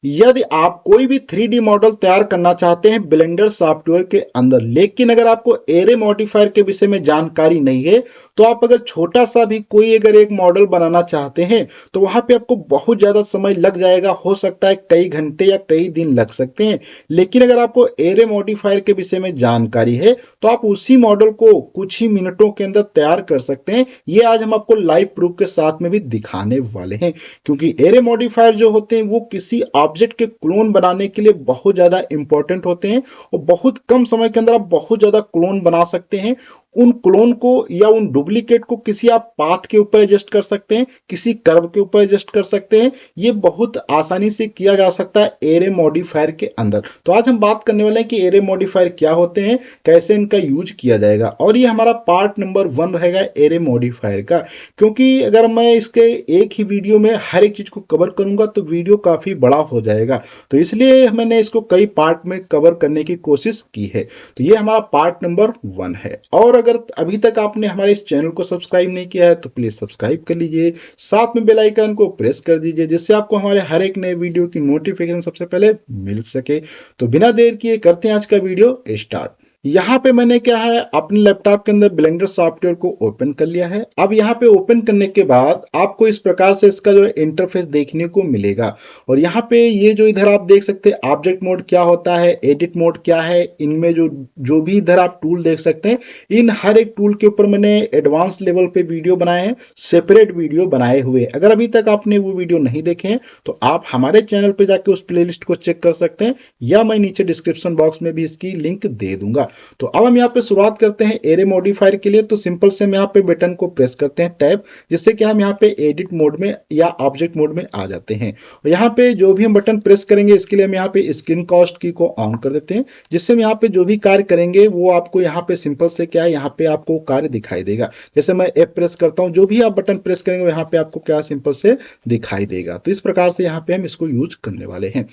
यदि आप कोई भी 3D मॉडल तैयार करना चाहते हैं ब्लेंडर सॉफ्टवेयर के अंदर, लेकिन अगर आपको एरे मॉडिफायर के विषय में जानकारी नहीं है, तो आप अगर छोटा सा भी कोई अगर एक मॉडल बनाना चाहते हैं तो वहां पे आपको बहुत ज्यादा समय लग जाएगा, हो सकता है कई घंटे या कई दिन लग सकते हैं। लेकिन अगर आपको एरे मॉडिफायर के विषय में जानकारी है तो आप उसी मॉडल को कुछ ही मिनटों के अंदर तैयार कर सकते हैं। ये आज हम आपको लाइव प्रूफ के साथ में भी दिखाने वाले हैं, क्योंकि एरे मॉडिफायर जो होते हैं वो किसी ऑब्जेक्ट के क्लोन बनाने के लिए बहुत ज्यादा इंपॉर्टेंट होते हैं और बहुत कम समय के अंदर आप बहुत ज्यादा क्लोन बना सकते हैं। उन क्लोन को या उन डुप्लीकेट को किसी आप पाथ के ऊपर एडजस्ट कर सकते हैं, किसी कर्व के ऊपर एडजस्ट कर सकते हैं। ये बहुत आसानी से किया जा सकता है एरे मॉडिफायर के अंदर। तो आज हम बात करने वाले हैं कि एरे मॉडिफायर क्या होते हैं, कैसे इनका यूज किया जाएगा, और ये हमारा पार्ट नंबर 1 रहेगा एरे मॉडिफायर का। क्योंकि अगर मैं इसके एक ही वीडियो में हर एक चीज को कवर करूंगा तो वीडियो काफी बड़ा हो जाएगा, तो इसलिए मैंने इसको कई पार्ट में कवर करने की कोशिश की है। तो ये हमारा पार्ट नंबर 1 है। और अगर अभी तक आपने हमारे इस चैनल को सब्सक्राइब नहीं किया है तो प्लीज सब्सक्राइब कर लीजिए, साथ में बेल आइकन को प्रेस कर दीजिए, जिससे आपको हमारे हर एक नए वीडियो की नोटिफिकेशन सबसे पहले मिल सके। तो बिना देर किए करते हैं आज का वीडियो स्टार्ट। यहाँ पे मैंने क्या है अपने लैपटॉप के अंदर ब्लेंडर सॉफ्टवेयर को ओपन कर लिया है। अब यहाँ पे ओपन करने के बाद आपको इस प्रकार से इसका जो इंटरफेस देखने को मिलेगा। और यहाँ पे ये जो इधर आप देख सकते हैं ऑब्जेक्ट मोड क्या होता है, एडिट मोड क्या है, इनमें जो जो भी इधर आप टूल देख सकते हैं, इन हर एक टूल के ऊपर मैंने एडवांस लेवल पे वीडियो बनाए हैं, सेपरेट वीडियो बनाए हुए। अगर अभी तक आपने वो वीडियो नहीं देखे हैं तो आप हमारे चैनल पे जाके उस प्लेलिस्ट को चेक कर सकते हैं, या मैं नीचे डिस्क्रिप्शन बॉक्स में भी इसकी लिंक दे दूंगा। तो अब हम यहाँ पे शुरुआत करते हैं एरे मॉडिफायर के लिए। तो सिंपल से हम यहाँ पे बटन को प्रेस करते हैं टैब, जिससे कि हम यहाँ पे एडिट मोड में या ऑब्जेक्ट मोड में आ जाते हैं। और यहाँ पे जो भी हम बटन प्रेस करेंगे इसके लिए हम यहाँ पे स्क्रीन कास्ट की को ऑन कर देते हैं, जिससे हम यहाँ पे जो भी कार्य करेंगे वो आपको यहाँ पे सिंपल से क्या है, यहाँ पे आपको कार्य दिखाई देगा। जैसे मैं F प्रेस करता हूँ, जो भी आप बटन प्रेस करेंगे यहाँ पे आपको क्या सिंपल से दिखाई देगा। तो इस प्रकार से यहाँ पे हम इसको यूज करने वाले हैं।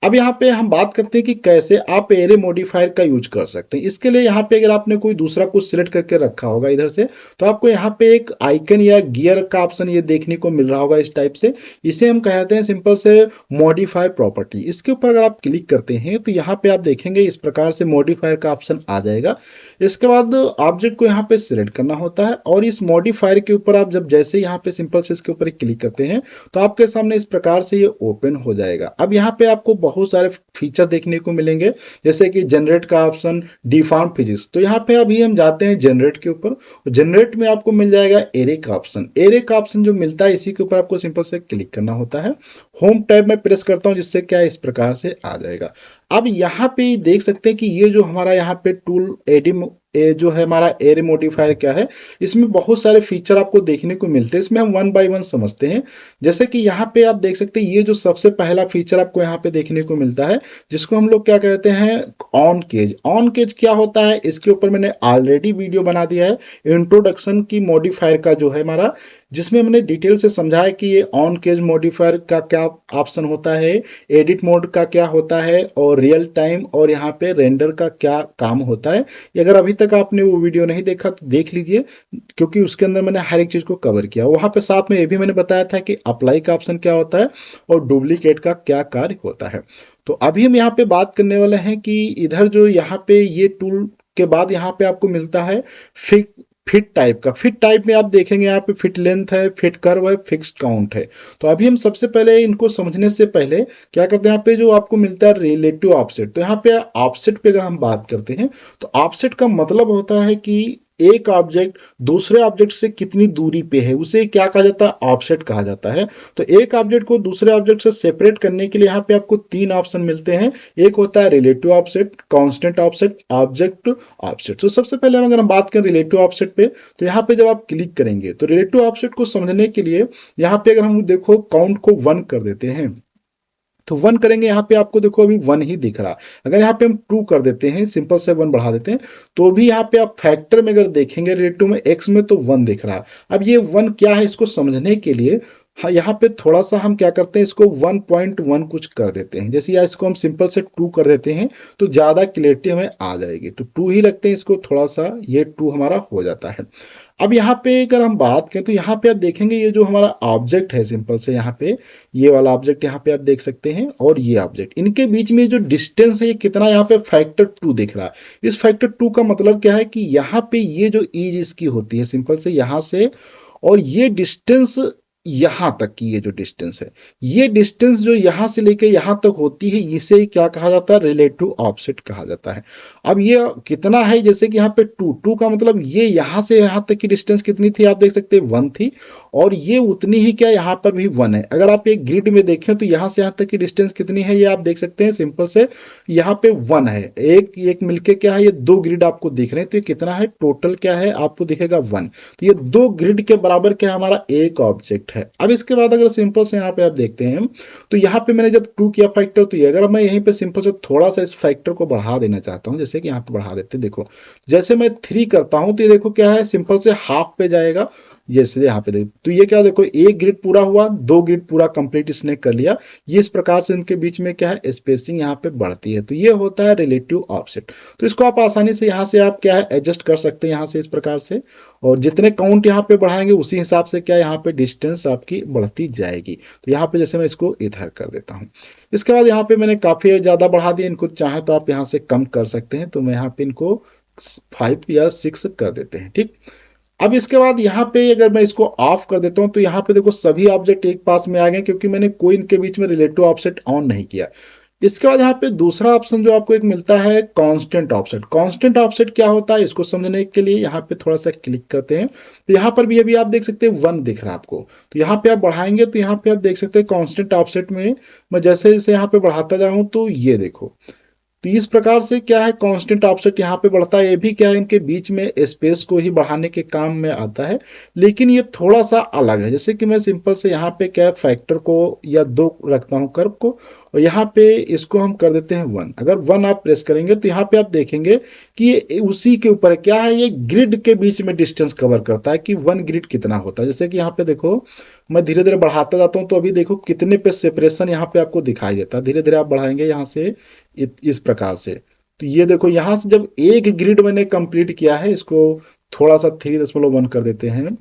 अब यहाँ पे हम बात करते हैं कि कैसे आप एरे मॉडिफायर का यूज कर सकते हैं। इसके लिए यहाँ पे अगर आपने कोई दूसरा कुछ सिलेक्ट करके रखा होगा इधर से, तो आपको यहाँ पे एक आइकन या गियर का ऑप्शन ये देखने को मिल रहा होगा इस टाइप से। इसे हम कहते हैं सिंपल से मॉडिफाई प्रॉपर्टी। इसके ऊपर अगर आप क्लिक करते हैं तो यहाँ पे आप देखेंगे इस प्रकार से मॉडिफायर का ऑप्शन आ जाएगा। इसके बाद ऑब्जेक्ट को यहाँ पे सिलेक्ट करना होता है, और इस मॉडिफायर के ऊपर आप जब जैसे यहाँ पे सिंपल से इसके ऊपर क्लिक करते हैं तो आपके सामने इस प्रकार से ये ओपन हो जाएगा। अब यहाँ पे आपको बहुत सारे फीचर देखने को मिलेंगे, जैसे कि जनरेट का ऑप्शन, डिफॉर्म फिजिक्स। तो यहाँ पे अभी हम जाते हैं जनरेट के ऊपर। जनरेट में आपको मिल जाएगा एरे का ऑप्शन। एरे का ऑप्शन जो मिलता है इसी के ऊपर आपको सिंपल से क्लिक करना होता है। होम टैब में प्रेस करता हूं, जिससे क्या इस प्रकार से आ जाएगा। अब यहाँ पे देख सकते हैं कि ये जो हमारा यहाँ पे टूल एडिम जो है हमारा एरे मॉडिफायर क्या है, इसमें बहुत सारे फीचर आपको देखने को मिलते हैं। इसमें हम वन बाय वन समझते हैं। जैसे कि यहाँ पे आप देख सकते हैं ये जो सबसे पहला फीचर आपको यहाँ पे देखने को मिलता है, जिसको हम लोग क्या कहते हैं, ऑन केज। ऑन केज क्या होता है इसके ऊपर मैंने ऑलरेडी वीडियो बना दिया है, इंट्रोडक्शन की मॉडिफायर का जो है हमारा, जिसमें मैंने डिटेल से समझाया कि ये ऑन केज मॉडिफायर का क्या ऑप्शन होता है, एडिट मोड का क्या होता है, और रियल टाइम और यहाँ पे रेंडर का क्या काम होता है। अगर अभी तक आपने वो वीडियो नहीं देखा तो देख लीजिए, क्योंकि उसके अंदर मैंने हर एक चीज को कवर किया। वहां पे साथ में ये भी मैंने बताया था कि अप्लाई का ऑप्शन क्या होता है और डुप्लीकेट का क्या कार्य होता है। तो अभी हम यहाँ पे बात करने वाले हैं कि इधर जो यहाँ पे ये टूल के बाद यहाँ पे आपको मिलता है फिट टाइप का। फिट टाइप में आप देखेंगे यहाँ पे फिट लेंथ है, फिट कर्व है, फिक्स्ड काउंट है। तो अभी हम सबसे पहले इनको समझने से पहले क्या करते हैं, यहाँ पे जो आपको मिलता है रिलेटिव ऑफसेट। तो यहाँ पे ऑफसेट पे अगर हम बात करते हैं तो ऑफसेट का मतलब होता है कि एक ऑब्जेक्ट दूसरे ऑब्जेक्ट से कितनी दूरी पे है, उसे क्या कहा जाता है, ऑफसेट कहा जाता है। तो एक ऑब्जेक्ट को दूसरे ऑब्जेक्ट से सेपरेट करने के लिए यहाँ पे आपको 3 ऑप्शन मिलते हैं। एक होता है relative offset, constant offset, object offset. तो सबसे पहले अगर हम बात करें रिलेटिव ऑफसेट पे, तो यहाँ पे जब आप क्लिक करेंगे तो रिलेटिव ऑफसेट को समझने के लिए यहाँ पे अगर हम देखो काउंट को 1 कर देते हैं, तो 1 करेंगे, यहाँ पे आपको देखो अभी 1 ही दिख रहा। अगर यहाँ पे हम 2 कर देते हैं, सिंपल से 1 बढ़ा देते हैं, तो भी यहाँ पे आप फैक्टर में अगर देखेंगे रिलेटिव में x में, तो 1 दिख रहा। अब ये 1 क्या है इसको समझने के लिए हाँ, यहाँ पे थोड़ा सा हम क्या करते हैं, इसको 1.1 कुछ कर देते हैं, जैसे या इसको हम सिंपल से 2 कर देते हैं तो ज़्यादा क्लियरिटी हमें आ जाएगी, तो 2 ही रखते हैं इसको, थोड़ा सा ये 2 हमारा हो जाता है। अब यहाँ पे अगर हम बात करें तो यहाँ पे आप देखेंगे ये जो हमारा ऑब्जेक्ट है सिंपल से, यहाँ पे ये वाला ऑब्जेक्ट यहाँ पे आप देख सकते हैं, और ये ऑब्जेक्ट, इनके बीच में जो डिस्टेंस है ये कितना, यहाँ पे फैक्टर 2 दिख रहा है। इस फैक्टर 2 का मतलब क्या है कि यहाँ पे ये जो एज इसकी होती है सिंपल से यहाँ से, और ये डिस्टेंस यहां तक की, ये जो डिस्टेंस है, ये डिस्टेंस जो यहां से लेके यहां तक होती है, इसे क्या कहा जाता है, रिलेटिव ऑफसेट कहा जाता है। अब ये कितना है, जैसे कि यहाँ पे 2 का मतलब ये यहां से यहां तक की डिस्टेंस कितनी थी, आप देख सकते हैं 1 थी, और ये उतनी ही क्या यहाँ पर भी 1 है। अगर आप एक ग्रिड में देखें तो यहां से यहां तक की डिस्टेंस कितनी है, ये आप देख सकते हैं सिंपल से, यहाँ पे 1 है, एक एक मिलके क्या है, ये 2 ग्रिड आपको दिख रहे हैं, तो ये कितना है, टोटल क्या है आपको दिखेगा 1। तो ये 2 ग्रिड के बराबर क्या है, हमारा एक ऑब्जेक्ट है। अब इसके बाद अगर सिंपल से यहाँ पे आप देखते हैं तो यहाँ पे मैंने जब 2 किया फैक्टर, तो ये अगर मैं यहीं पे सिंपल से थोड़ा सा इस फैक्टर को बढ़ा देना चाहता हूँ, जैसे कि यहाँ पे बढ़ा देते हैं, देखो जैसे मैं 3 करता हूं तो ये देखो क्या है, सिंपल से हाफ पे जाएगा, जैसे यहाँ पे देखो तो ये क्या, देखो एक ग्रिड पूरा हुआ, 2 ग्रिड पूरा कंप्लीट इसने कर लिया। ये इस प्रकार से इनके बीच में क्या है, स्पेसिंग यहाँ पे बढ़ती है, तो ये होता है रिलेटिव ऑफसेट। तो इसको आप आसानी से यहाँ से आप क्या है एडजस्ट कर सकते हैं यहाँ से इस प्रकार से, और जितने काउंट यहाँ पे बढ़ाएंगे उसी हिसाब से क्या यहाँ पे डिस्टेंस आपकी बढ़ती जाएगी। तो यहाँ पे जैसे मैं इसको इधर कर देता हूँ, इसके बाद यहाँ पे मैंने काफी ज्यादा बढ़ा दिया, इनको चाहे तो आप यहाँ से कम कर सकते हैं, तो मैं यहाँ पे इनको 5 या 6 कर देते हैं, ठीक। अब इसके बाद यहाँ पे अगर मैं इसको ऑफ कर देता हूं तो यहाँ पे देखो सभी ऑब्जेक्ट एक पास में आ गए, क्योंकि मैंने कोई इनके बीच में रिलेटिव ऑफसेट ऑन नहीं किया। इसके बाद यहाँ पे दूसरा ऑप्शन जो आपको एक मिलता है, कांस्टेंट ऑफसेट। कांस्टेंट ऑफसेट क्या होता है, इसको समझने के लिए यहाँ पे थोड़ा सा क्लिक करते हैं, तो यहाँ पर भी अभी आप देख सकते हैं 1 दिख रहा है आपको, तो यहाँ पे आप बढ़ाएंगे तो यहाँ पे आप देख सकते हैं कांस्टेंट ऑफसेट में मैं जैसे जैसे यहाँ पे बढ़ाता जा रहा हूँ, तो ये देखो, तो इस प्रकार से क्या है कांस्टेंट ऑफसेट यहाँ पे बढ़ता है। ये भी क्या है, इनके बीच में स्पेस को ही बढ़ाने के काम में आता है, लेकिन ये थोड़ा सा अलग है। जैसे कि मैं सिंपल से यहाँ पे क्या है फैक्टर को या 2 रखता हूँ कर्व को, और यहाँ पे इसको हम कर देते हैं 1। अगर 1 आप प्रेस करेंगे तो यहाँ पे आप देखेंगे कि ये उसी के ऊपर क्या है, ये ग्रिड के बीच में डिस्टेंस कवर करता है कि 1 ग्रिड कितना होता है। जैसे कि यहाँ पे देखो मैं धीरे धीरे बढ़ाता जाता हूँ, तो अभी देखो कितने पे सेपरेशन यहाँ पे आपको दिखाई देता है। धीरे धीरे आप बढ़ाएंगे यहाँ से इस प्रकार से, तो ये देखो यहाँ से जब एक ग्रिड मैंने कंप्लीट किया है, इसको थोड़ा सा 3.1 कर देते हैं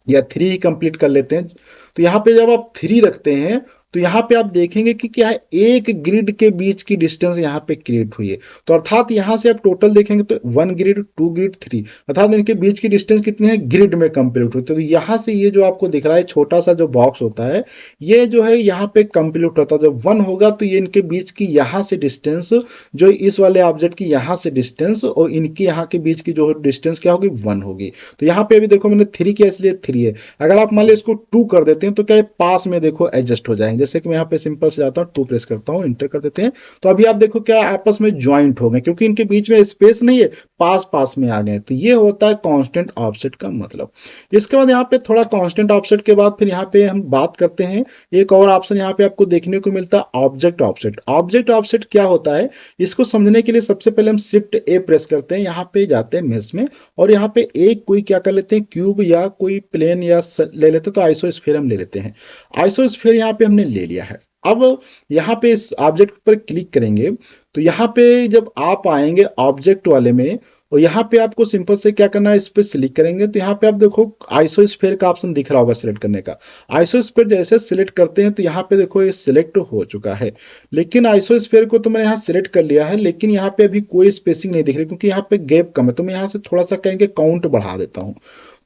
या 3 ही कंप्लीट कर लेते हैं, तो यहाँ पे जब आप 3 रखते हैं तो यहाँ पे आप देखेंगे कि क्या है, एक ग्रिड के बीच की डिस्टेंस यहाँ पे क्रिएट हुई है। तो अर्थात यहाँ से आप टोटल देखेंगे तो 1 ग्रिड 2 ग्रिड 3, अर्थात इनके बीच की डिस्टेंस कितनी है, ग्रिड में कंप्लीट हुई। तो यहाँ से ये जो आपको दिख रहा है छोटा सा जो बॉक्स होता है, ये जो है यहाँ पे कंप्लीट होता है। जब 1 होगा तो ये इनके बीच की यहाँ से डिस्टेंस, जो इस वाले ऑब्जेक्ट की यहाँ से डिस्टेंस और इनकी यहाँ के बीच की जो डिस्टेंस क्या होगी, 1 होगी। तो यहाँ पे अभी देखो मैंने 3 किया इसलिए 3 है। अगर आप मान लीजिए इसको 2 कर देते हैं तो क्या है, पास में देखो एडजस्ट हो जाएंगे। जैसे कि मैं यहाँ पे सिंपल से जाता हूँ, 2 प्रेस करता हूँ, इंटर कर देते हैं, तो अभी आप देखो क्या आपस में ज्वाइंट हो गए, क्योंकि इनके बीच में स्पेस नहीं है, पास पास में आ गए। तो ये होता है कांस्टेंट ऑफसेट का मतलब। इसके बाद यहाँ पे थोड़ा कांस्टेंट ऑफसेट के बाद फिर यहाँ पे हम बात करते हैं, एक और ऑप्शन यहाँ पे आपको देखने को मिलता है, ऑब्जेक्ट ऑफसेट। ऑब्जेक्ट ऑफसेट क्या होता है, इसको समझने के लिए सबसे पहले हम शिफ्ट ए प्रेस करते हैं, यहाँ पे जाते हैं मेश में, और यहाँ पे एक कोई क्या कर लेते हैं, क्यूब या कोई प्लेन या ले लेते हैं, तो आइसोस्फीयर हम ले लेते हैं। आइसोस्फीयर यहाँ पे हमने ले लिया है। अब यहाँ पे इस ऑब्जेक्ट पर क्लिक करेंगे, तो यहाँ पे जब आप आएंगे ऑब्जेक्ट वाले में, और यहाँ पे आपको सिंपल से क्या करना है, इस पे सिलेक्ट करेंगे, तो यहाँ पे आप देखो आइसोस्फीयर का ऑप्शन दिख रहा होगा सिलेक्ट करने का। आइसोस्फीयर जैसे सिलेक्ट करते हैं तो यहाँ पे देखो ये सिलेक्ट हो चुका है, लेकिन आइसोस्फीयर को तो मैंने यहाँ सिलेक्ट कर लिया है, लेकिन यहाँ पे अभी कोई स्पेसिंग नहीं दिख रही, क्योंकि यहाँ पे गैप कम है। तो मैं यहाँ से थोड़ा सा कहेंगे काउंट बढ़ा देता हूँ,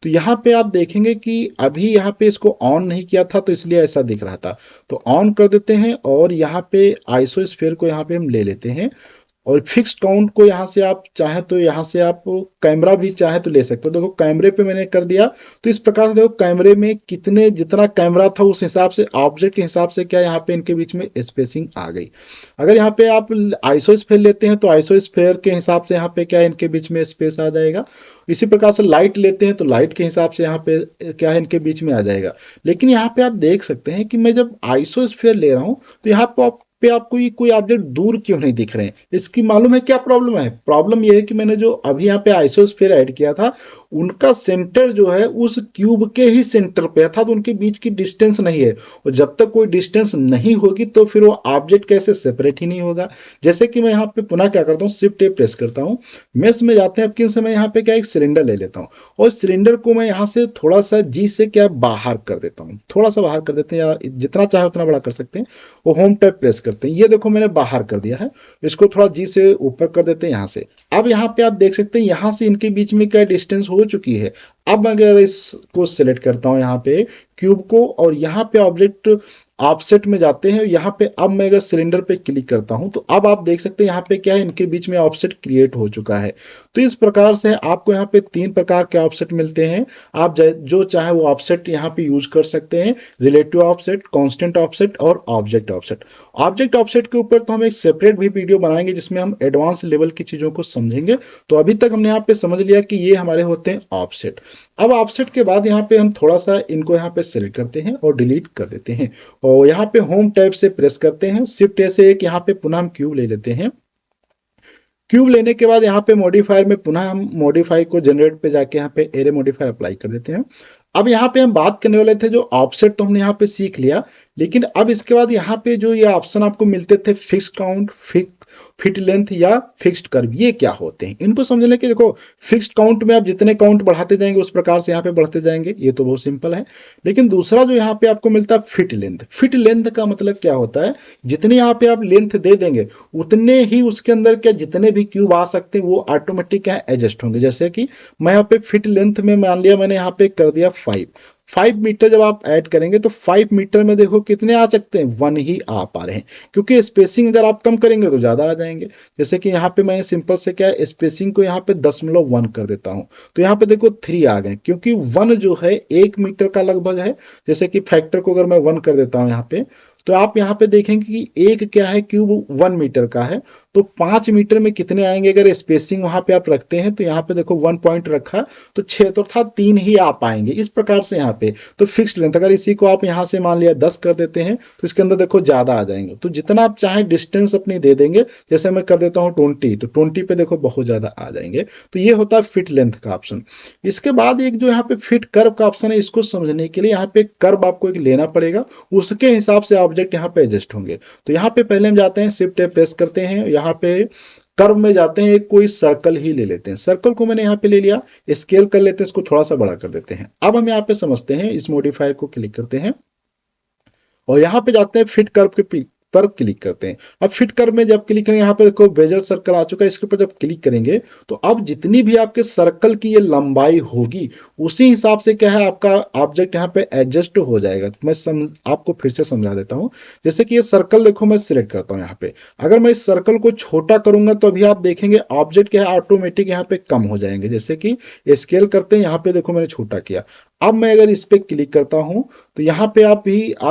तो यहाँ पे आप देखेंगे कि अभी यहाँ पे इसको ऑन नहीं किया था तो इसलिए ऐसा दिख रहा था। तो ऑन कर देते हैं, और यहाँ पे आइसोस्फीयर को यहाँ पे हम ले लेते हैं, और फिक्स्ड काउंट को यहाँ से आप चाहे तो यहाँ से आप कैमरा भी चाहे तो ले सकते हो। देखो कैमरे पे मैंने कर दिया, तो इस प्रकार से देखो कैमरे में कितने, जितना कैमरा था उस हिसाब से ऑब्जेक्ट के हिसाब से क्या यहाँ पे इनके बीच में स्पेसिंग आ गई। अगर यहाँ पे आप आइसोस्फीयर लेते हैं तो आइसोस्फीयर के हिसाब से यहाँ पे क्या है, इनके बीच में स्पेस आ जाएगा। इसी प्रकार से लाइट लेते हैं तो लाइट के हिसाब से यहाँ पे क्या है, इनके बीच में आ जाएगा। लेकिन यहाँ पे आप देख सकते हैं कि मैं जब आइसोस्फीयर ले रहा हूँ तो यहाँ पे आप पे आपको ये कोई ऑब्जेक्ट दूर क्यों नहीं दिख रहे हैं? इसकी मालूम है क्या प्रॉब्लम है? प्रॉब्लम ये है कि मैंने जो अभी यहाँ पे आइसोस्फीयर ऐड किया था, उनका सेंटर जो है उस क्यूब के ही सेंटर पे, अर्थात उनके बीच की डिस्टेंस नहीं है। और जब तक कोई डिस्टेंस नहीं होगी तो फिर वो ऑब्जेक्ट कैसे सेपरेट ही नहीं होगा। जैसे कि मैं यहाँ पे पुनः क्या करता हूँ, शिफ्ट ए प्रेस करता हूँ, मेश में जाते हैं, अब किन समय यहाँ पे क्या एक सिलेंडर ले लेता हूँ, और सिलेंडर को मैं यहाँ से थोड़ा सा जी से क्या बाहर कर देता हूँ, थोड़ा सा बाहर कर देते हैं, या जितना चाहे उतना बड़ा कर सकते हैं। वो होम टैब प्रेस करते हैं, ये देखो मैंने बाहर कर दिया है। इसको थोड़ा जी से ऊपर कर देते हैं यहाँ से। अब यहाँ पे आप देख सकते हैं यहाँ से इनके बीच में क्या डिस्टेंस हो चुकी है। अब अगर इसको सिलेक्ट करता हूँ यहाँ पे क्यूब को, और यहाँ पे ऑब्जेक्ट ऑफसेट में जाते हैं, यहाँ पे अब मैं अगर सिलेंडर पे क्लिक करता हूं तो अब आप देख सकते हैं यहाँ पे क्या है, इनके बीच में ऑफसेट क्रिएट हो चुका है। तो इस प्रकार से आपको यहाँ पे 3 प्रकार के ऑफसेट मिलते हैं। आप जो चाहे वो ऑफसेट यहाँ पे यूज कर सकते हैं, रिलेटिव ऑफसेट, कांस्टेंट ऑफसेट और ऑब्जेक्ट ऑफसेट। ऑब्जेक्ट ऑफसेट के ऊपर तो हम एक सेपरेट भी वीडियो बनाएंगे जिसमें हम एडवांस लेवल की चीजों को समझेंगे। तो अभी तक हमने यहाँ पे समझ लिया कि ये हमारे होते हैं ऑफसेट। अब ऑफसेट के बाद यहाँ पे हम थोड़ा सा इनको यहाँ पे सिलेक्ट करते हैं और डिलीट कर देते हैं, और यहाँ पे होम टैब से प्रेस करते हैं, शिफ्ट ए से एक यहाँ पे पुनः हम क्यूब ले लेते हैं। क्यूब लेने के बाद यहाँ पे मॉडिफायर में पुनः हम मॉडिफाई को जनरेट पे जाके यहाँ पे एरे मॉडिफायर अप्लाई कर देते हैं। अब यहाँ पे हम बात करने वाले थे जो ऑफसेट, तो हमने यहाँ पे सीख लिया, लेकिन अब इसके बाद यहाँ पे जो ये ऑप्शन आपको मिलते थे, फिक्स काउंट, फिट लेंथ या फिक्स्ड कर्व, ये क्या होते हैं इनको समझने के। देखो, फिक्स्ड काउंट में आप जितने काउंट बढ़ाते जाएंगे उस प्रकार से यहाँ पे बढ़ते जाएंगे, ये तो बहुत सिंपल है। लेकिन दूसरा जो यहाँ पे आपको मिलता है फिट लेंथ, फिट लेंथ का मतलब क्या होता है, जितनी यहाँ पे आप लेंथ दे देंगे उतने ही उसके अंदर क्या जितने भी क्यूब आ सकते हैं वो ऑटोमेटिक क्या एडजस्ट होंगे। जैसे कि मैं यहाँ पे फिट लेंथ में मान लिया मैंने यहाँ पे कर दिया 5 मीटर, जब आप ऐड करेंगे तो 5 मीटर में देखो कितने आ सकते हैं, 1 ही आ पा रहे हैं, क्योंकि स्पेसिंग अगर आप कम करेंगे तो ज्यादा आ जाएंगे। जैसे कि यहाँ पे मैंने सिंपल से क्या है, स्पेसिंग को यहाँ पे 0.1 कर देता हूँ, तो यहाँ पे देखो 3 आ गए, क्योंकि 1 जो है 1 मीटर का लगभग है। जैसे कि फैक्टर को अगर मैं 1 कर देता हूँ यहाँ पे, तो आप यहाँ पे देखेंगे कि एक क्या है, क्यूब 1 मीटर का है, तो 5 मीटर में कितने आएंगे। अगर स्पेसिंग वहां पे आप रखते हैं तो यहाँ पे देखो 1 पॉइंट रखा, तो 6, तो अर्थात 3 ही आ पाएंगे। इस प्रकार से यहाँ पे तो फिक्स्ड लेंथ, अगर इसी को आप यहाँ से मान लिया 10 कर देते हैं तो इसके अंदर देखो ज्यादा आ जाएंगे। तो जितना आप चाहे डिस्टेंस अपनी दे देंगे, जैसे मैं कर देता हूँ 20, तो 20 पे देखो बहुत ज्यादा आ जाएंगे। तो ये होता है फिट लेंथ का ऑप्शन। इसके बाद एक जो यहाँ पे फिट कर्व का ऑप्शन है, इसको समझने के लिए यहाँ पे कर्व आपको एक लेना पड़ेगा, उसके हिसाब से ऑब्जेक्ट यहाँ पे एडजस्ट होंगे। तो यहाँ पे पहले हम जाते हैं, शिफ्ट प्रेस करते हैं, यहाँ पे कर्व में जाते हैं, एक कोई सर्कल ही ले लेते हैं। सर्कल को मैंने यहाँ पे ले लिया, स्केल कर लेते हैं, इसको थोड़ा सा बड़ा कर देते हैं। अब हम यहाँ पे समझते हैं, इस मॉडिफायर को क्लिक करते हैं और यहाँ पे जाते हैं फिट कर्व के पर क्लिक करते हैं। अब फिट कर्व में जब क्लिक करेंगे, यहाँ पे देखो बेजल सर्कल आ चुका है, इसके ऊपर जब क्लिक करेंगे तो अब जितनी भी आपके सर्कल की ये लंबाई होगी उसी हिसाब से क्या है आपका ऑब्जेक्ट यहाँ पे एडजस्ट हो जाएगा। तो मैं आपको फिर से समझा देता हूँ। जैसे कि ये सर्कल देखो, मैं सिलेक्ट करता हूँ यहाँ पे, अगर मैं इस सर्कल को छोटा करूंगा तो अभी आप देखेंगे ऑब्जेक्ट क्या है ऑटोमेटिक यहाँ पे कम हो जाएंगे। जैसे कि स्केल करते हैं, यहाँ पे देखो मैंने छोटा किया। अब मैं अगर इस पे क्लिक करता हूं तो यहाँ पे आप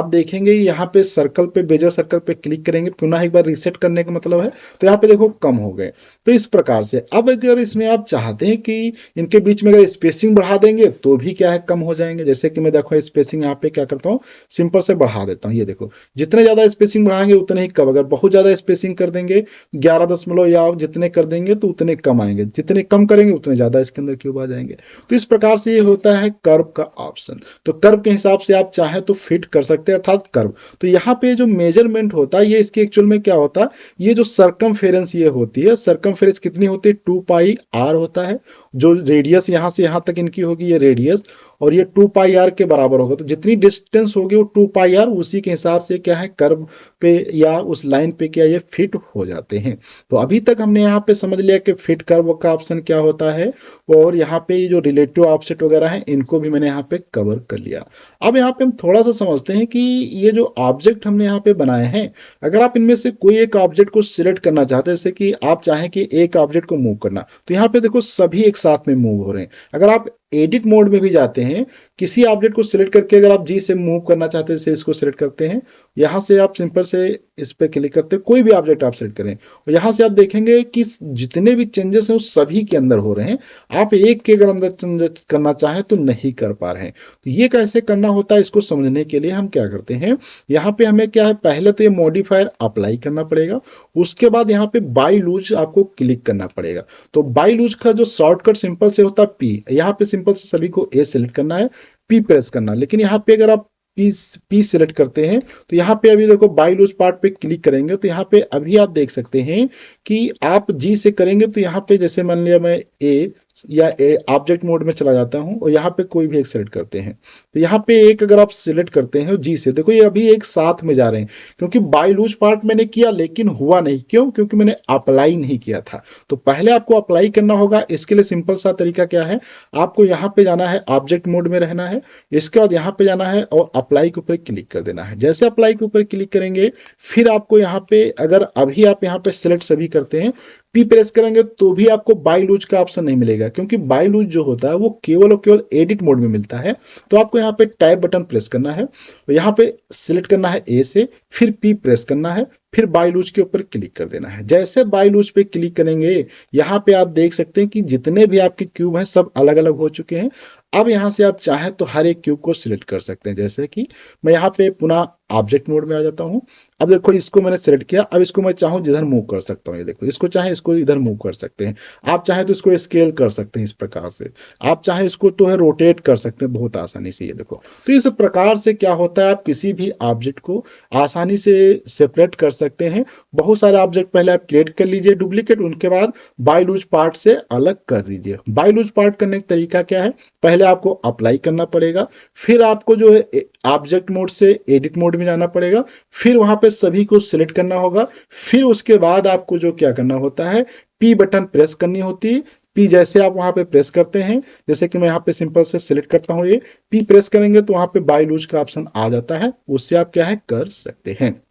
देखेंगे, यहाँ पे सर्कल पे, बेजर सर्कल पे क्लिक करेंगे, पुनः एक बार रीसेट करने का मतलब है, तो यहाँ पे देखो कम हो गए। तो इस प्रकार से अब अगर इसमें आप चाहते हैं कि इनके बीच में अगर स्पेसिंग बढ़ा देंगे तो भी क्या है कम हो जाएंगे। जैसे कि मैं देखो स्पेसिंग यहाँ पे क्या करता हूँ, सिंपल से बढ़ा देता हूँ। ये देखो जितने ज्यादा स्पेसिंग बढ़ाएंगे उतने ही कम, अगर बहुत ज्यादा स्पेसिंग कर देंगे 11 या जितने कर देंगे तो उतने कम आएंगे, जितने कम करेंगे उतने ज्यादा इसके अंदर क्यूब आ जाएंगे। तो इस प्रकार से ये होता है कर्व का ऑप्शन। तो कर्व के हिसाब से आप चाहे तो फिट कर सकते हैं, अर्थात कर्व। तो यहाँ पे जो मेजरमेंट होता है ये इसके एक्चुअल में क्या होता है, ये जो सरकमफेरेंस ये होती है, सरकमफेरेंस कितनी होती है, 2πr होता है। जो रेडियस यहाँ से यहाँ तक इनकी होगी ये रेडियस, और ये 2πr के बराबर होगा। तो जितनी डिस्टेंस होगी वो 2πr, उसी के हिसाब से क्या है कर्व पे या उस लाइन पे क्या ये फिट हो जाते हैं। तो अभी तक हमने यहाँ पे समझ लिया कि फिट कर्व का ऑप्शन क्या होता है, और यहाँ पे जो रिलेटिव ऑफसेट वगैरह है इनको भी मैंने यहाँ पे कवर कर लिया। अब यहाँ पे हम थोड़ा सा समझते हैं कि ये जो ऑब्जेक्ट हमने यहाँ पे बनाए हैं, अगर आप इनमें से कोई एक ऑब्जेक्ट को सिलेक्ट करना चाहते हैं, जैसे कि आप चाहें कि एक ऑब्जेक्ट को मूव करना, तो यहाँ पे देखो सभी एक साथ में मूव हो रहे हैं। अगर आप एडिट मोड में भी जाते हैं, किसी ऑब्जेक्ट को सिलेक्ट करके अगर आप जी से मूव करना चाहते हैं, जैसे इसको सिलेक्ट करते हैं, यहां से आप सिंपल से इस पे क्लिक करते हैं, कोई भी ऑब्जेक्ट आप सेलेक्ट करें और यहाँ से आप देखेंगे कि जितने भी चेंजेस हैं उस सभी के अंदर हो रहे हैं। आप एक के अगर अंदर चेंज करना चाहें तो नहीं कर पा रहे हैं। तो ये कैसे करना होता है, इसको समझने के लिए हम क्या करते हैं, यहाँ पे हमें क्या है, पहले तो ये मॉडिफायर अप्लाई करना पड़ेगा, उसके बाद यहाँ पे बाय लूज आपको क्लिक करना पड़ेगा। तो बाय लूज का जो शॉर्टकट सिंपल से होता है पी, यहाँ पे सिंपल से सभी को ए सिलेक्ट करना है, पी प्रेस करना। लेकिन यहाँ पे अगर आप पी सिलेक्ट करते हैं तो यहाँ पे अभी देखो बाय लूज पार्ट पे क्लिक करेंगे तो यहाँ पे अभी आप देख सकते हैं कि आप जी से करेंगे तो यहाँ पे जैसे मान लिया मैं ए या ऑब्जेक्ट मोड में चला जाता हूं और यहाँ पे कोई भी एक सिलेक्ट करते हैं तो यहाँ पे एक अगर आप सिलेक्ट करते हैं जी से, देखो ये अभी एक साथ में जा रहे हैं क्योंकि बाय लूज पार्ट मैंने किया लेकिन हुआ नहीं, क्यों, क्योंकि मैंने अप्लाई नहीं किया था। तो पहले आपको अप्लाई करना होगा। इसके लिए सिंपल सा तरीका क्या है, आपको यहाँ पे जाना है, ऑब्जेक्ट मोड में रहना है, इसके बाद यहाँ पे जाना है और अप्लाई के ऊपर क्लिक कर देना है। जैसे अप्लाई के ऊपर क्लिक करेंगे फिर आपको यहाँ पे अगर अभी आप यहाँ पे सिलेक्ट सभी करते हैं, पी प्रेस करेंगे तो भी आपको बाय लूज का ऑप्शन नहीं मिलेगा क्योंकि बाय लूज जो होता है वो केवल और केवल एडिट मोड में मिलता है। तो आपको यहाँ पे टैब बटन प्रेस करना है और यहाँ पे सिलेक्ट करना है ए से, फिर पी प्रेस करना है, फिर बाय लूज के ऊपर क्लिक कर देना है। जैसे बाय लूज पे क्लिक करेंगे यहाँ पे आप देख सकते हैं कि जितने भी आपके क्यूब हैं सब अलग अलग हो चुके हैं। अब यहाँ से आप चाहें तो हर एक क्यूब को सिलेक्ट कर सकते हैं। जैसे कि मैं यहाँ पे पुनः ऑब्जेक्ट मोड में आ जाता हूँ। अब देखो इसको मैंने सेलेक्ट किया, अब इसको मैं चाहूँ जिधर मूव कर सकता हूँ, ये देखो इसको चाहे इसको इधर मूव कर सकते हैं, आप चाहे तो इसको स्केल कर सकते हैं इस प्रकार से, आप चाहे इसको तो है रोटेट कर सकते हैं बहुत आसानी से। ये देखो तो इस प्रकार से क्या होता है, आप किसी भी ऑब्जेक्ट को आसानी से सेपरेट कर सकते हैं। बहुत सारे ऑब्जेक्ट पहले आप क्रिएट कर लीजिए डुप्लीकेट, उनके बाद बाय लूज पार्ट से अलग कर दीजिए। बाय लूज पार्ट करने का तरीका क्या है, पहले आपको अप्लाई करना पड़ेगा, फिर आपको जो है ऑब्जेक्ट मोड से एडिट मोड में जाना पड़ेगा, फिर वहां पे सभी को सिलेक्ट करना होगा, फिर उसके बाद आपको जो क्या करना होता है, पी बटन प्रेस करनी होती है। पी जैसे आप वहां पे प्रेस करते हैं, जैसे कि मैं यहाँ पे सिंपल से सिलेक्ट करता हूँ, ये पी प्रेस करेंगे तो वहां पे बाय लूज का ऑप्शन आ जाता है, उससे आप क्या है कर सकते हैं।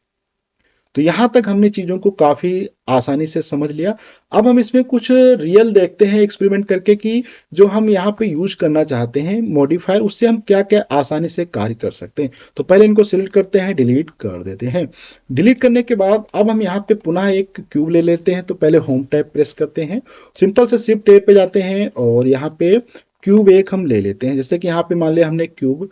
तो यहां तक हमने चीजों को काफी आसानी से समझ लिया। अब हम इसमें कुछ रियल देखते हैं एक्सपेरिमेंट करके कि जो हम यहाँ पे यूज करना चाहते हैं मॉडिफायर, उससे हम क्या क्या आसानी से कार्य कर सकते हैं। तो पहले इनको सिलेक्ट करते हैं, डिलीट कर देते हैं। डिलीट करने के बाद अब हम यहाँ पे पुनः एक क्यूब ले लेते हैं। तो पहले होम टैब प्रेस करते हैं, सिंपल से शिफ्ट टैब पे जाते हैं और यहाँ पे क्यूब एक हम ले लेते हैं। जैसे कि यहाँ पे मान लिया हमने क्यूब,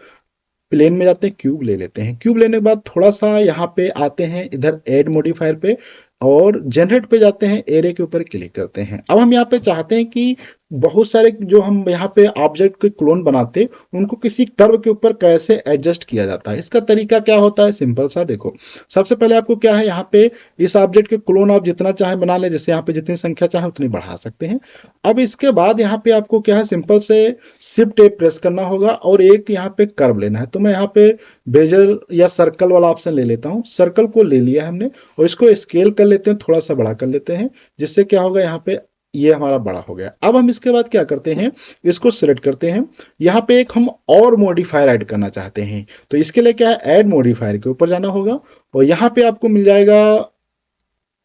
प्लेन में जाते हैं, क्यूब ले लेते हैं। क्यूब लेने के बाद थोड़ा सा यहाँ पे आते हैं इधर ऐड मॉडिफायर पे और जनरेट पे जाते हैं, एरे के ऊपर क्लिक करते हैं। अब हम यहाँ पे चाहते हैं कि बहुत सारे जो हम यहाँ पे ऑब्जेक्ट के क्लोन बनाते उनको किसी कर्व के ऊपर कैसे एडजस्ट किया जाता है। इसका तरीका क्या होता है, सिंपल सा देखो, सबसे पहले आपको क्या है, यहाँ पे इस ऑब्जेक्ट के क्लोन आप जितना चाहे बना ले, जैसे यहाँ पे जितनी संख्या चाहे उतनी बढ़ा सकते हैं। अब इसके बाद यहाँ पे आपको क्या है, सिंपल से शिफ्ट ए प्रेस करना होगा और एक यहाँ पे कर्व लेना है। तो मैं यहाँ पे बेजर या सर्कल वाला ऑप्शन ले लेता हूँ। सर्कल को ले लिया हमने और इसको स्केल कर लेते हैं, थोड़ा सा बड़ा कर लेते हैं, जिससे क्या होगा, यहाँ पे ये हमारा बड़ा हो गया। अब हम इसके बाद क्या करते हैं, इसको सिलेक्ट करते हैं। यहाँ पे एक हम और मॉडिफायर ऐड करना चाहते हैं, तो इसके लिए क्या है, ऐड मॉडिफायर के ऊपर जाना होगा और यहाँ पे आपको मिल जाएगा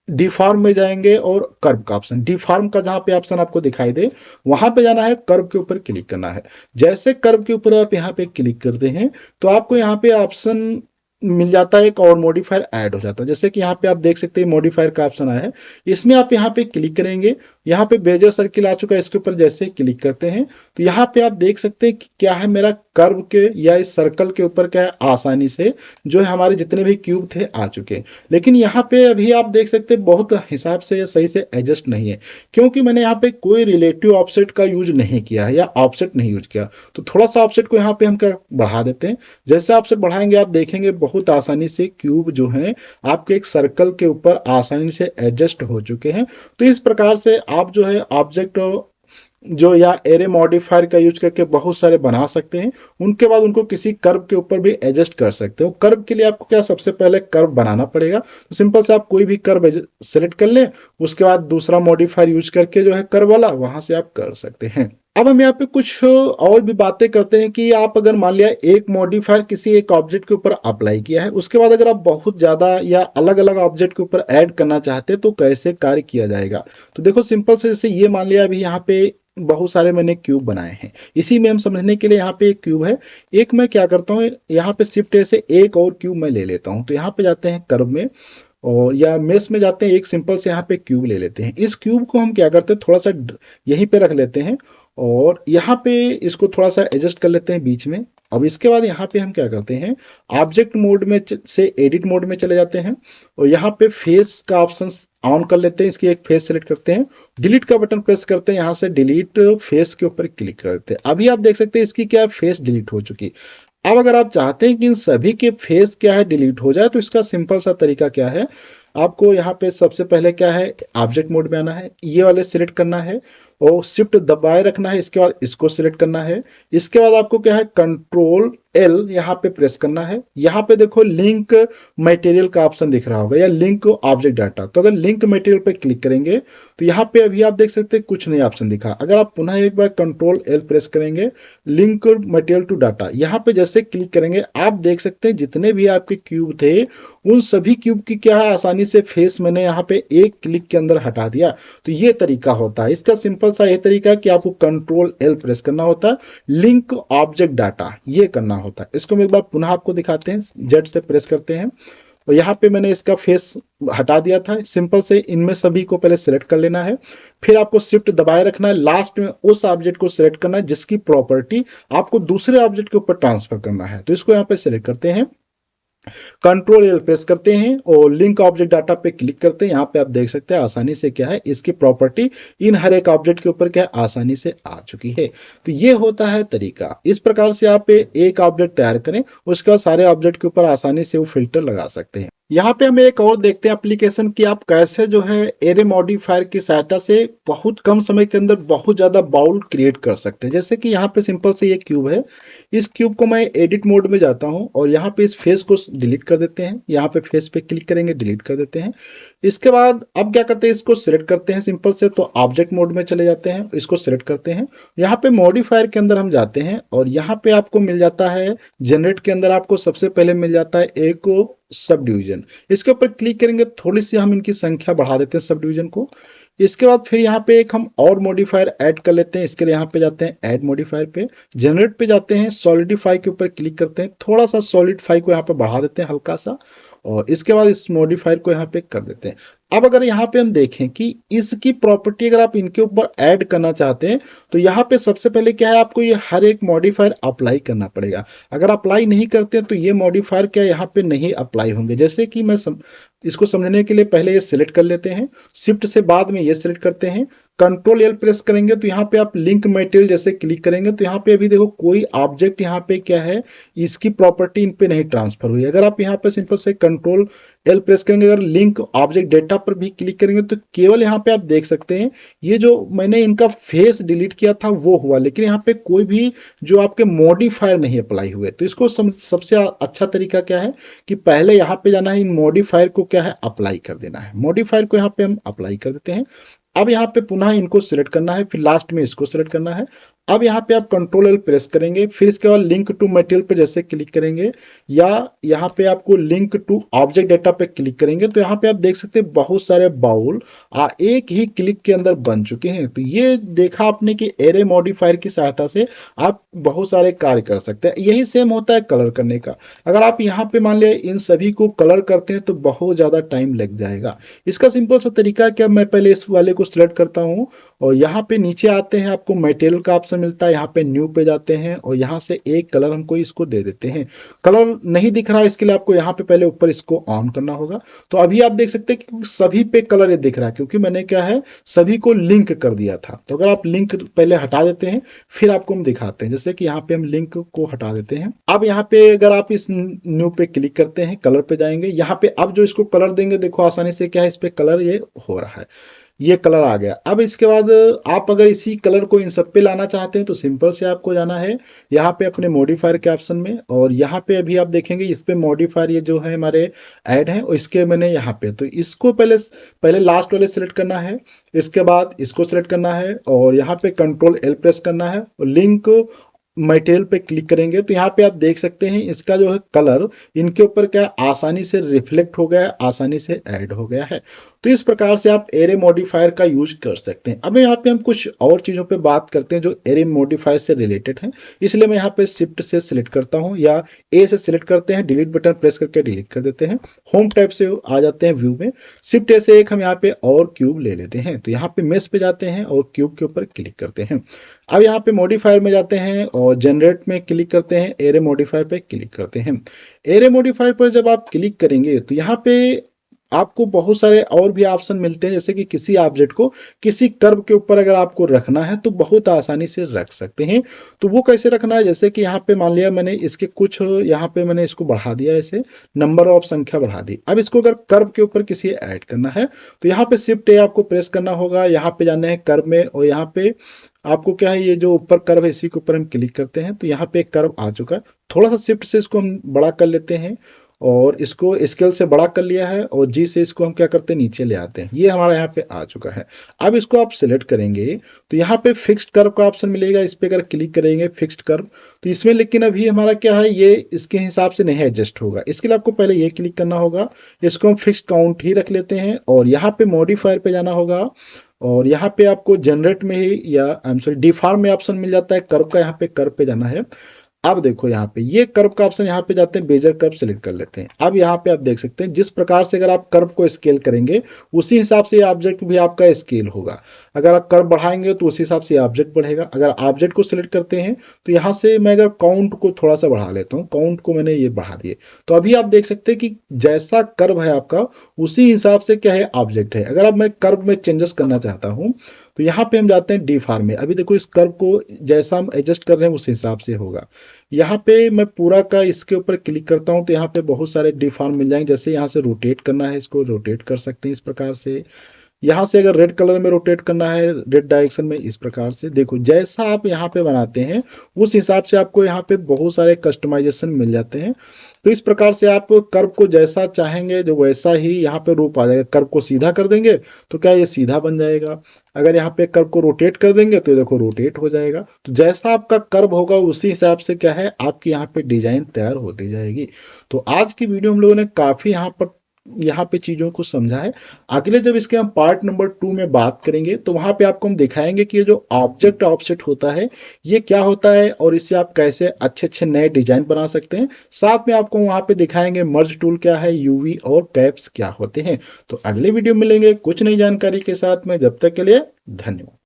डिफॉर्म में जाएंगे और कर्व का ऑप्शन, डिफॉर्म का जहां पे ऑप्शन आपको दिखाई दे वहां पे जाना है, कर्व के ऊपर क्लिक करना है। जैसे कर्व के ऊपर आप यहाँ पे क्लिक करते हैं तो आपको यहाँ पे ऑप्शन मिल जाता है, एक और मॉडिफायर ऐड हो जाता है। जैसे कि यहाँ पे आप देख सकते हैं मॉडिफायर का ऑप्शन आया है, इसमें आप यहाँ पे क्लिक करेंगे, यहाँ पे बेजर सर्किल आ चुका है, इसके ऊपर जैसे क्लिक करते हैं तो यहाँ पे आप देख सकते हैं कि क्या है, मेरा कर्व के या इस सर्कल के ऊपर क्या है, आसानी से जो है हमारे जितने भी क्यूब थे आ चुके हैं। लेकिन यहाँ पे अभी आप देख सकते हैं बहुत हिसाब से सही से एडजस्ट नहीं है, क्योंकि मैंने यहाँ पे कोई रिलेटिव ऑफसेट का यूज नहीं किया है या ऑफसेट नहीं यूज किया। तो थोड़ा सा ऑफसेट को यहाँ पे हम क्या बढ़ा देते हैं। जैसे ऑफसेट बढ़ाएंगे आप देखेंगे बहुत आसानी से क्यूब जो है आपके एक सर्कल के ऊपर आसानी से एडजस्ट हो चुके हैं। तो इस प्रकार से आप जो है ऑब्जेक्ट जो या एरे मॉडिफायर का यूज करके बहुत सारे बना सकते हैं। उनके बाद उनको किसी कर्व के ऊपर भी एडजस्ट कर सकते हो। कर्व के लिए आपको क्या, सबसे पहले कर्व बनाना पड़ेगा। तो सिंपल से आप कोई भी कर्व सेलेक्ट कर लें, उसके बाद दूसरा मॉडिफायर यूज करके जो है कर्व वाला, वहां से आप कर सकते हैं। अब हम यहाँ पे कुछ और भी बातें करते हैं कि आप अगर मान लिया एक मॉडिफायर किसी एक ऑब्जेक्ट के ऊपर अप्लाई किया है, उसके बाद अगर आप बहुत ज्यादा या अलग अलग ऑब्जेक्ट के ऊपर ऐड करना चाहते हैं तो कैसे कार्य किया जाएगा। तो देखो सिंपल से, जैसे ये मान लिया अभी यहाँ पे बहुत सारे मैंने क्यूब बनाए हैं, इसी में हम समझने के लिए यहाँ पे एक क्यूब है, एक मैं क्या करता हूँ यहाँ पे शिफ्ट ए से एक और क्यूब मैं ले लेता हूँ। तो यहाँ पे जाते हैं कर्व में और या मेश में जाते हैं, एक सिंपल से यहाँ पे क्यूब ले लेते हैं। इस क्यूब को हम क्या करते हैं, थोड़ा सा यहीं पे रख लेते हैं और यहाँ पे इसको थोड़ा सा एडजस्ट कर लेते हैं बीच में। अब इसके बाद यहाँ पे हम क्या करते हैं, ऑब्जेक्ट मोड में से एडिट मोड में चले जाते हैं और यहाँ पे फेस का ऑप्शन ऑन कर लेते हैं। इसकी एक फेस सेलेक्ट करते हैं, डिलीट का बटन प्रेस करते हैं, यहाँ से डिलीट फेस के ऊपर क्लिक कर देते हैं। अभी आप देख सकते हैं इसकी क्या फेस डिलीट हो चुकी। अब अगर आप चाहते हैं कि इन सभी के फेस क्या है डिलीट हो जाए, तो इसका सिंपल सा तरीका क्या है, आपको यहाँ पे सबसे पहले क्या है, ऑब्जेक्ट मोड में आना है, ये वाले सिलेक्ट करना है और शिफ्ट दबाए रखना है। इसके बाद इसको सिलेक्ट करना है। इसके बाद आपको क्या है, कंट्रोल एल यहाँ पे प्रेस करना है। यहाँ पे देखो लिंक मटेरियल का ऑप्शन दिख रहा होगा या लिंक ऑब्जेक्ट डाटा। तो अगर लिंक मटेरियल पे क्लिक करेंगे तो यहाँ पे अभी आप देख सकते हैं कुछ नहीं ऑप्शन दिखा। अगर आप पुनः एक बार कंट्रोल एल प्रेस करेंगे, लिंक मटेरियल टू डाटा, यहाँ पे जैसे क्लिक करेंगे आप देख सकते हैं जितने भी आपके क्यूब थे उन सभी क्यूब की क्या है, आसानी से फेस मैंने यहाँ पे एक क्लिक के अंदर हटा दिया। तो ये तरीका होता है इसका, सिंपल सा ये तरीका है कि आपको कंट्रोल एल प्रेस करना होता है, लिंक ऑब्जेक्ट डाटा ये करना होता है। इसको हम एक बार पुनः आपको दिखाते हैं, जेड से प्रेस करते हैं और यहाँ पे मैंने इसका फेस हटा दिया था। सिंपल से इनमें सभी को पहले सिलेक्ट कर लेना है, फिर आपको शिफ्ट दबाए रखना है, लास्ट में उस ऑब्जेक्ट को सिलेक्ट करना है जिसकी प्रॉपर्टी आपको दूसरे ऑब्जेक्ट के ऊपर ट्रांसफर करना है। तो इसको यहाँ पे सिलेक्ट करते हैं, कंट्रोल एल प्रेस करते हैं और लिंक ऑब्जेक्ट डाटा पे क्लिक करते हैं। यहाँ पे आप देख सकते हैं आसानी से क्या है, इसकी प्रॉपर्टी इन हर एक ऑब्जेक्ट के ऊपर क्या है, आसानी से आ चुकी है। तो ये होता है तरीका। इस प्रकार से आप एक ऑब्जेक्ट तैयार करें, उसके बाद सारे ऑब्जेक्ट के ऊपर आसानी से वो फिल्टर लगा सकते हैं। यहाँ पे हम एक और देखते हैं एप्लीकेशन कि आप कैसे जो है एरे मॉडिफायर की सहायता से बहुत कम समय के अंदर बहुत ज्यादा बाउल क्रिएट कर सकते हैं। जैसे कि यहाँ पे सिंपल से ये क्यूब है, इस क्यूब को मैं एडिट मोड में जाता हूँ और यहाँ पे इस फेस को डिलीट कर देते हैं। यहाँ पे फेस पे क्लिक करेंगे, डिलीट कर देते हैं। इसके बाद अब क्या करते हैं, इसको सिलेक्ट करते हैं सिंपल से, तो ऑब्जेक्ट मोड में चले जाते हैं, इसको सिलेक्ट करते हैं। यहाँ पे मॉडिफायर के अंदर हम जाते हैं और यहाँ पे आपको मिल जाता है जनरेट के अंदर आपको सबसे पहले मिल जाता है एक सब डिवीजन। इसके ऊपर क्लिक करेंगे, थोड़ी सी हम इनकी संख्या बढ़ा देते हैं सब डिवीजन को। इसके बाद फिर यहाँ पे एक हम और मॉडिफायर ऐड कर लेते हैं। इसके लिए यहाँ पे जाते हैं ऐड मॉडिफायर पे, जनरेट पे जाते हैं, सॉलिडिफाई के ऊपर क्लिक करते हैं, थोड़ा सा सॉलिडिफाई को यहाँ पे बढ़ा देते हैं हल्का सा और इसके बाद इस मॉडिफायर को यहाँ पे कर देते हैं। अब अगर यहाँ पे हम देखें कि इसकी प्रॉपर्टी अगर आप इनके ऊपर ऐड करना चाहते हैं तो यहाँ पे सबसे पहले क्या है, आपको ये हर एक मॉडिफायर अप्लाई करना पड़ेगा। अगर अप्लाई नहीं करते तो ये मॉडिफायर क्या यहाँ पे नहीं अप्लाई होंगे। जैसे कि मैं इसको समझने के लिए पहले ये सिलेक्ट कर लेते हैं, शिफ्ट से बाद में ये सिलेक्ट करते हैं, कंट्रोल एल प्रेस करेंगे तो यहाँ पे आप लिंक मटेरियल जैसे क्लिक करेंगे तो यहाँ पे अभी देखो कोई ऑब्जेक्ट यहाँ पे क्या है, इसकी प्रॉपर्टी इन पे नहीं ट्रांसफर हुई। अगर आप यहाँ पे सिंपल से कंट्रोल एल प्रेस करेंगे, अगर लिंक ऑब्जेक्ट डेटा पर भी क्लिक करेंगे तो केवल यहाँ पे आप देख सकते हैं ये जो मैंने इनका फेस डिलीट किया था वो हुआ, लेकिन यहाँ पे कोई भी जो आपके मॉडिफायर नहीं अप्लाई हुए। तो इसको सबसे अच्छा तरीका क्या है कि पहले यहाँ पे जाना है, इन मॉडिफायर को क्या है अप्लाई कर देना है। मॉडिफायर को यहाँ पे हम अप्लाई कर देते हैं। अब यहाँ पे पुनः इनको सिलेक्ट करना है, फिर लास्ट में इसको सिलेक्ट करना है। अब यहाँ पे आप कंट्रोल एल प्रेस करेंगे, फिर इसके बाद लिंक टू मटेरियल पे जैसे क्लिक करेंगे या यहाँ पे आपको लिंक टू ऑब्जेक्ट डेटा पे क्लिक करेंगे तो यहाँ पे आप देख सकते हैं बहुत सारे बाउल एक ही क्लिक के अंदर बन चुके हैं। तो ये देखा आपने कि एरे मॉडिफायर की सहायता से आप बहुत सारे कार्य कर सकते हैं। यही सेम होता है कलर करने का। अगर आप यहाँ पे मान लिया इन सभी को कलर करते हैं तो बहुत ज्यादा टाइम लग जाएगा। इसका सिंपल सा तरीका क्या, मैं पहले इस वाले को सिलेक्ट करता हूँ और यहाँ पे नीचे आते हैं, आपको मटेरियल का ऑप्शन मिलता है, यहाँ पे न्यू पे जाते हैं और यहाँ से एक कलर हमको इसको दे देते हैं। कलर नहीं दिख रहा है इसके लिए आपको यहाँ पे पहले ऊपर इसको ऑन करना होगा। तो अभी आप देख सकते हैं कि सभी पे कलर ये दिख रहा है क्योंकि मैंने क्या है सभी को लिंक कर दिया था। तो अगर आप लिंक पहले हटा देते हैं फिर आपको हम दिखाते हैं, जैसे कि यहाँ पे हम लिंक को हटा देते हैं। अब यहाँ पे अगर आप इस न्यू पे क्लिक करते हैं, कलर पे जाएंगे, यहाँ पे अब जो इसको कलर देंगे देखो आसानी से क्या है इस पे कलर ये हो रहा है, ये कलर आ गया। अब इसके बाद आप अगर इसी कलर को इन सब पे लाना चाहते हैं तो सिंपल से आपको जाना है यहाँ पे अपने मॉडिफायर के ऑप्शन में और यहाँ पे अभी आप देखेंगे इस पे मॉडिफायर ये जो है हमारे ऐड है और इसके मैंने यहाँ पे, तो इसको पहले लास्ट वाले सिलेक्ट करना है, इसके बाद इसको सिलेक्ट करना है और यहाँ पे कंट्रोल एल प्रेस करना है और लिंक मटेरियल पे क्लिक करेंगे तो यहाँ पे आप देख सकते हैं इसका जो है कलर इनके ऊपर क्या आसानी से रिफ्लेक्ट हो गया है, आसानी से ऐड हो गया है। तो इस प्रकार से आप एरे मॉडिफायर का यूज कर सकते हैं। अब यहाँ पे हम कुछ और चीजों पे बात करते हैं जो एरे मॉडिफायर से रिलेटेड है। इसलिए मैं यहाँ पे शिफ्ट से सिलेक्ट करता हूँ या ए से सिलेक्ट करते हैं, डिलीट बटन प्रेस करके डिलीट कर देते हैं। होम टैब से आ जाते हैं व्यू में, शिफ्ट ए से एक हम यहाँ पे और क्यूब ले लेते हैं। तो यहाँ पे मेश पे जाते हैं और क्यूब के ऊपर क्लिक करते हैं। अब यहाँ पे मॉडिफायर में जाते हैं और जनरेट में क्लिक करते हैं, एरे मॉडिफायर पे क्लिक करते हैं। एरे मॉडिफायर पर जब आप क्लिक करेंगे तो यहाँ पे आपको बहुत सारे और भी ऑप्शन मिलते हैं, जैसे कि किसी ऑब्जेक्ट को किसी कर्व के ऊपर अगर आपको रखना है तो बहुत आसानी से रख सकते हैं। तो वो कैसे रखना है, जैसे कि यहाँ पे मान लिया मैंने इसके कुछ यहाँ पे मैंने इसको बढ़ा दिया, ऐसे नंबर ऑफ संख्या बढ़ा दी। अब इसको अगर कर्व के ऊपर किसी ऐड करना है तो यहाँ पे शिफ्ट ए आपको प्रेस करना होगा, यहाँ पे जाना है कर्व में और यहाँ पे आपको क्या है, ये जो ऊपर कर्व है इसी के ऊपर हम क्लिक करते हैं तो यहाँ पे एक कर्व आ चुका है। थोड़ा सा शिफ्ट से इसको हम बड़ा कर लेते हैं और इसको स्केल से बड़ा कर लिया है और जी से इसको हम क्या करते हैं, नीचे ले आते हैं। ये हमारा यहाँ पे आ चुका है। अब इसको आप सिलेक्ट करेंगे तो यहाँ पे फिक्स्ड कर्व का ऑप्शन मिलेगा, इस पे अगर क्लिक करेंगे फिक्स्ड कर्व तो इसमें, लेकिन अभी हमारा क्या है, ये इसके हिसाब से नहीं एडजस्ट होगा। इसके लिए आपको पहले ये क्लिक करना होगा, इसको हम फिक्स्ड काउंट ही रख लेते हैं और यहाँ पे मॉडिफायर पे जाना होगा और यहाँ पे आपको जनरेट में ही या आई एम सॉरी डिफॉर्म में ऑप्शन मिल जाता है कर्व का, यहाँ पे कर्व पे जाना है। अब देखो यहाँ पे ये कर्व का ऑप्शन, यहाँ पे जाते हैं बेजर कर्व सेलेक्ट कर लेते हैं। अब यहाँ पे आप देख सकते हैं जिस प्रकार से अगर आप कर्व को स्केल करेंगे उसी हिसाब से ऑब्जेक्ट भी आपका स्केल होगा। अगर आप कर्व बढ़ाएंगे तो उसी हिसाब से ऑब्जेक्ट बढ़ेगा। अगर ऑब्जेक्ट को सिलेक्ट करते हैं तो यहाँ से मैं अगर काउंट को थोड़ा सा बढ़ा लेता हूँ, काउंट को मैंने ये बढ़ा दिए तो अभी आप देख सकते हैं कि जैसा कर्व है आपका उसी हिसाब से क्या है ऑब्जेक्ट है। अगर अब मैं कर्व में चेंजेस करना चाहता हूँ तो यहाँ पे हम जाते हैं डिफॉर्म में। अभी देखो इस कर्व को जैसा हम एडजस्ट कर रहे हैं उस हिसाब से होगा। यहाँ पे मैं पूरा का इसके ऊपर क्लिक करता हूँ तो यहाँ पे बहुत सारे डिफॉर्म मिल जाएंगे। जैसे यहाँ से रोटेट करना है, इसको रोटेट कर सकते हैं इस प्रकार से। यहाँ से अगर रेड कलर में रोटेट करना है, रेड डायरेक्शन में, इस प्रकार से। देखो जैसा आप यहाँ पे बनाते हैं उस हिसाब से आपको यहाँ पे बहुत सारे कस्टमाइजेशन मिल जाते हैं। तो इस प्रकार से आप कर्व को जैसा चाहेंगे जो वैसा ही यहाँ पे रूप आ जाएगा। कर्व को सीधा कर देंगे तो क्या ये सीधा बन जाएगा, अगर यहाँ पे कर्व को रोटेट कर देंगे तो देखो रोटेट हो जाएगा। तो जैसा आपका कर्व होगा उसी हिसाब से क्या है आपकी यहाँ पे डिजाइन तैयार होती जाएगी। तो आज की वीडियो हम लोगों ने काफी यहाँ पे चीजों को समझा है। अगले जब इसके हम पार्ट नंबर 2 में बात करेंगे तो वहां पे आपको हम दिखाएंगे कि ये जो ऑब्जेक्ट ऑफसेट होता है ये क्या होता है और इससे आप कैसे अच्छे अच्छे नए डिजाइन बना सकते हैं। साथ में आपको वहां पे दिखाएंगे मर्ज टूल क्या है, यूवी और कैप्स क्या होते हैं। तो अगले वीडियो में मिलेंगे कुछ नई जानकारी के साथ में, जब तक के लिए धन्यवाद।